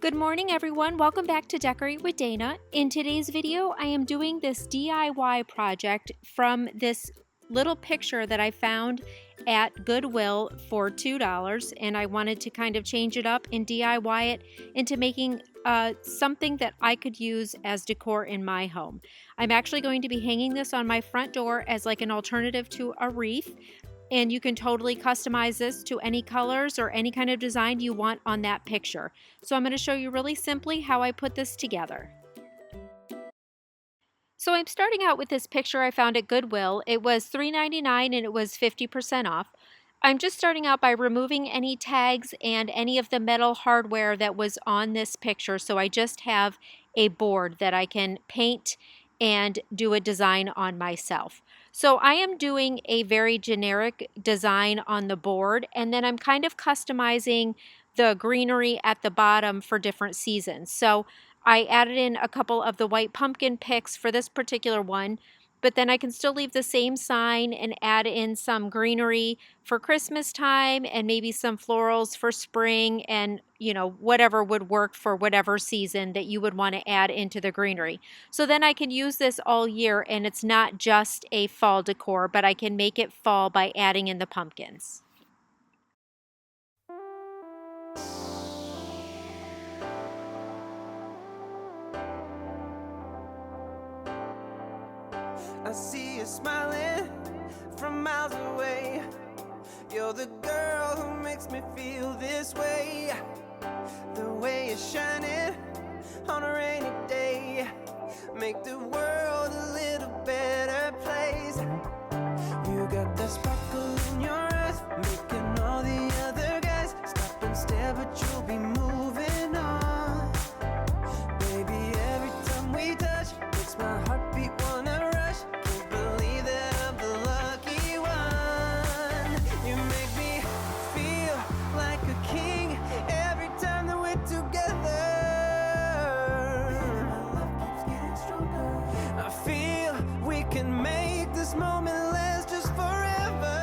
Good morning everyone, welcome back to Decorate with Dana. In today's video, I am doing this DIY project from this little picture that I found at Goodwill for $2, and I wanted to kind of change it up and DIY it into making something that I could use as decor in my home. I'm actually going to be hanging this on my front door as like an alternative to a wreath. And you can totally customize this to any colors or any kind of design you want on that picture. So I'm going to show you really simply how I put this together. So I'm starting out with this picture I found at Goodwill. It was $3.99 and it was 50% off. I'm just starting out by removing any tags and any of the metal hardware that was on this picture. So I just have a board that I can paint and do a design on myself. So I am doing a very generic design on the board, and then I'm kind of customizing the greenery at the bottom for different seasons. So I added in a couple of the white pumpkin picks for this particular one, but then I can still leave the same sign and add in some greenery for Christmas time and maybe some florals for spring and, you know, whatever would work for whatever season that you would want to add into the greenery. So then I can use this all year and it's not just a fall decor, but I can make it fall by adding in the pumpkins. I see you smiling from miles away. You're the girl who makes me feel this way. The way you're shining on a rainy day, make the world a little better place. You got that sparkle in your eyes, making all the other guys stop and stare, but you'll be moving on. Baby, every time we touch, makes my heartbeat wanna rush. Can't believe that I'm the lucky one. You make me feel like a king every time that we're together. My love keeps getting stronger. I feel we can make this moment last just forever.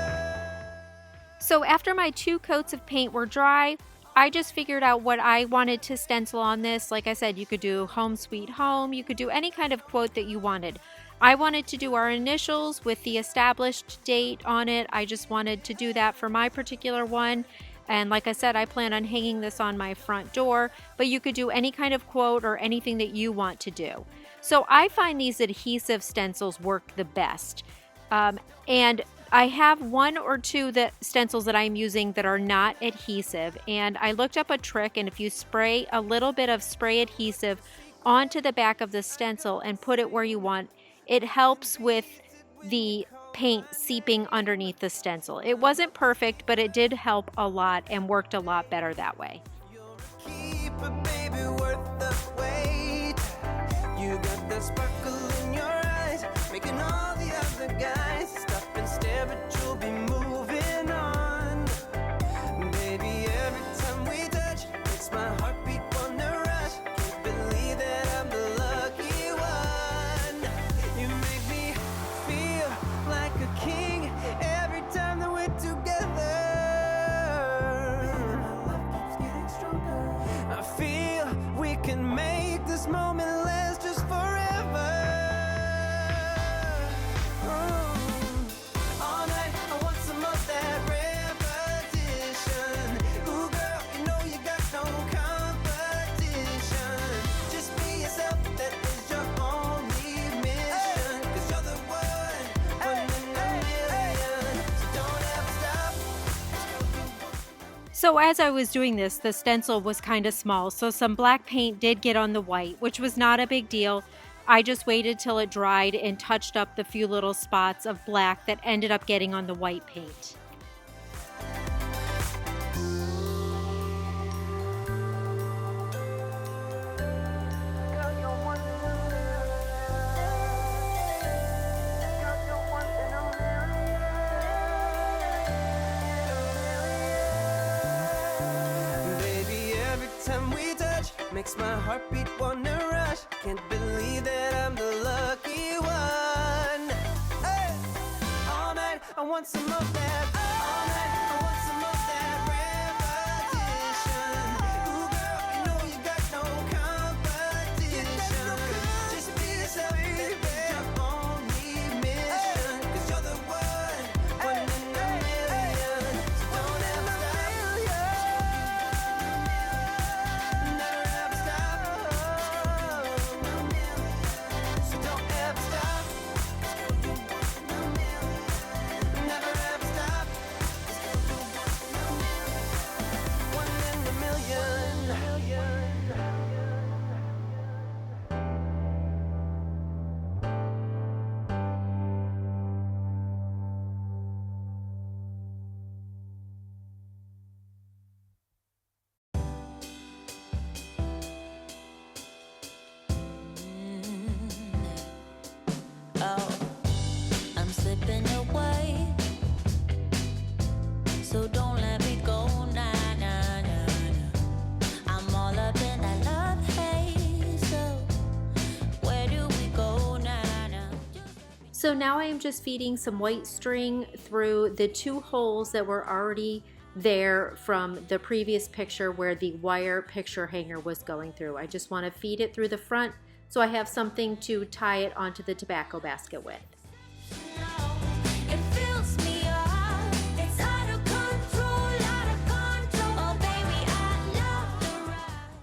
So after my 2 coats of paint were dry, I just figured out what I wanted to stencil on this. Like I said, you could do home sweet home, you could do any kind of quote that you wanted. I wanted to do our initials with the established date on it. I just wanted to do that for my particular one. And like I said, I plan on hanging this on my front door, but you could do any kind of quote or anything that you want to do. So I find these adhesive stencils work the best. And I have 1 or 2 stencils that I'm using that are not adhesive, and I looked up a trick, and if you spray a little bit of spray adhesive onto the back of the stencil and put it where you want, it helps with the paint seeping underneath the stencil. It wasn't perfect, but it did help a lot and worked a lot better that way. Keep a baby worth the wait. You got that sparkle in your eyes, making all the other guys stop and stare, but you'll be moving on. Baby, every time we touch, makes my heartbeat wanna rush. Can't believe that I'm the lucky one. You make me feel like a king every time that we're together. My love keeps getting stronger. I feel we can make this moment last just forever. All night, I want some of that repetition. Ooh, girl, you know you got no competition. Just be yourself, that is your only mission. 'Cause you're the one in a million. So don't ever stop. So as I was doing this, the stencil was kind of small, so some black paint did get on the white, which was not a big deal. I just waited till it dried and touched up the few little spots of black that ended up getting on the white paint. Baby, every time we touch, makes my heartbeat wanna rush. Can't believe that I'm the lucky one. Hey! All night, I want some of that. All night, I want some of that repetition. Ooh, girl, you know you got So don't let me go, nah, nah, nah, nah. I'm all up in that love haze. So where do we go, nah, nah? So now I am just feeding some white string through the 2 holes that were already there from the previous picture where the wire picture hanger was going through. I just want to feed it through the front so I have something to tie it onto the tobacco basket with.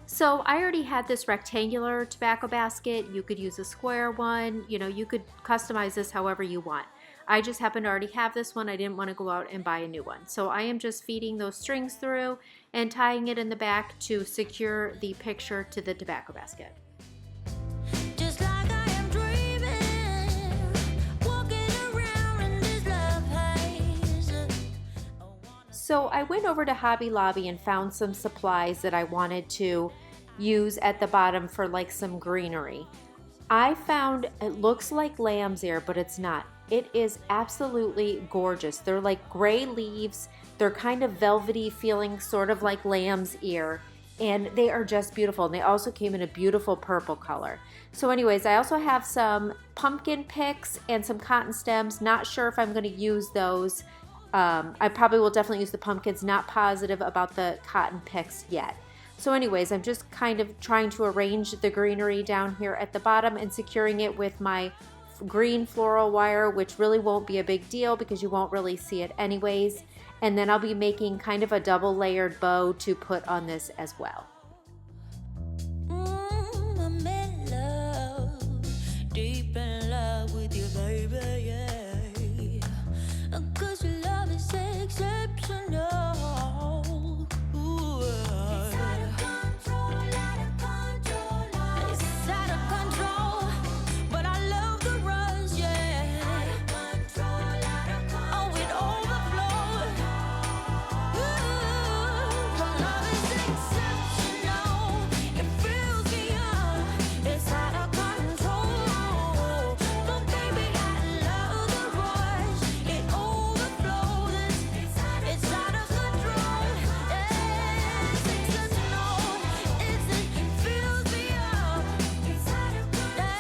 So I already had this rectangular tobacco basket. You could use a square one. You know, you could customize this however you want. I just happen to already have this one. I didn't want to go out and buy a new one. So I am just feeding those strings through and tying it in the back to secure the picture to the tobacco basket. Just like I am dreaming, walking around in this love haze. So I went over to Hobby Lobby and found some supplies that I wanted to use at the bottom for like some greenery. I found, it looks like lamb's ear, but it's not. It is absolutely gorgeous. They're like gray leaves. They're kind of velvety feeling, sort of like lamb's ear. And they are just beautiful. And they also came in a beautiful purple color. So anyways, I also have some pumpkin picks and some cotton stems. Not sure if I'm going to use those. I probably will definitely use the pumpkins. Not positive about the cotton picks yet. So anyways, I'm just kind of trying to arrange the greenery down here at the bottom and securing it with my green floral wire, which really won't be a big deal because you won't really see it anyways. And then I'll be making kind of a double layered bow to put on this as well. I'm in love, deep in love with you, baby, yeah. 'Cause your love is exceptional. Ooh. It's out of control, out of control. It's out of control, but I love the rush, yeah. Out of control, out of control. Oh, it overflows. Ooh, your love is exceptional. It fills me up. It's out of control, but baby, I love the rush. It overflows. It's out of control. It's exceptional. It fills me up. It's out of control.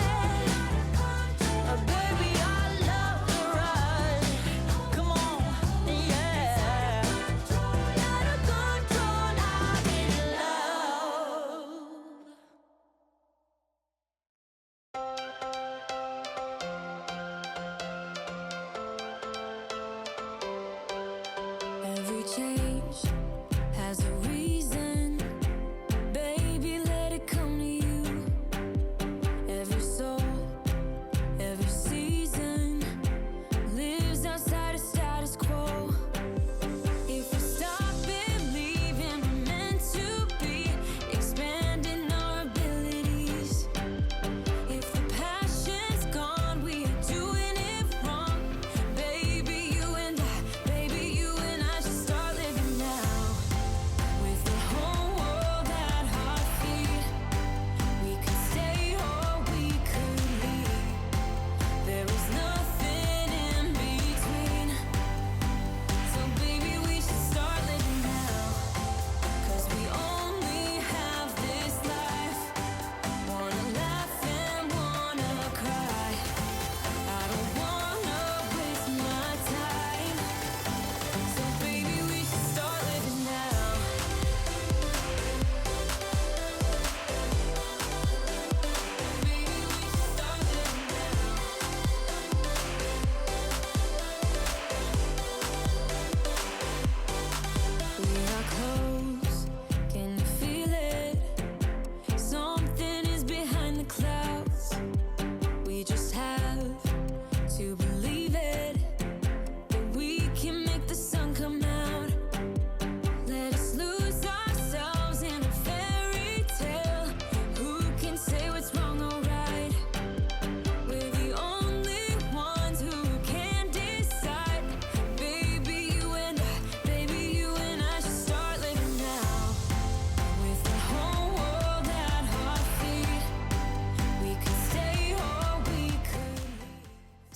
Baby, I love the rush. Come on, yeah. Out of control, I'm in love. Every change has a reason. Baby, let it come to you. Every soul, every season lives outside of status quo. If we stop believing we're meant to be, expanding our abilities. If the passion's gone, we are doing it wrong. Baby, you and I should start living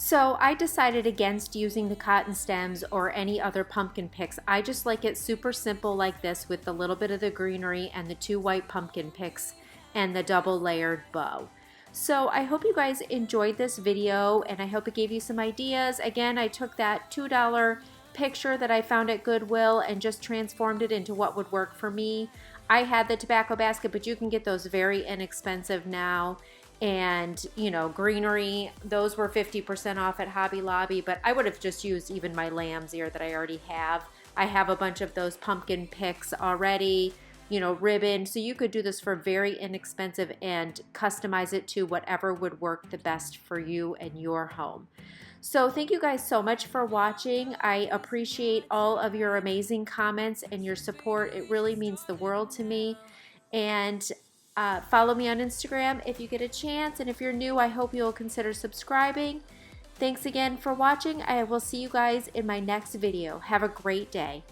So I decided against using the cotton stems or any other pumpkin picks. I just like it super simple like this with a little bit of the greenery and the 2 white pumpkin picks and the double layered bow. So I hope you guys enjoyed this video and I hope it gave you some ideas. Again, I took that $2 picture that I found at Goodwill and just transformed it into what would work for me. I had the tobacco basket, but you can get those very inexpensive now. And you know, greenery, those were 50% off at Hobby Lobby, but I would have just used even my lamb's ear that I already have. I have a bunch of those pumpkin picks already, you know, ribbon, so you could do this for very inexpensive and customize it to whatever would work the best for you and your home. So thank you guys so much for watching. I appreciate all of your amazing comments and your support. It really means the world to me. And follow me on Instagram if you get a chance. And if you're new, I hope you'll consider subscribing. Thanks again for watching. I will see you guys in my next video. Have a great day.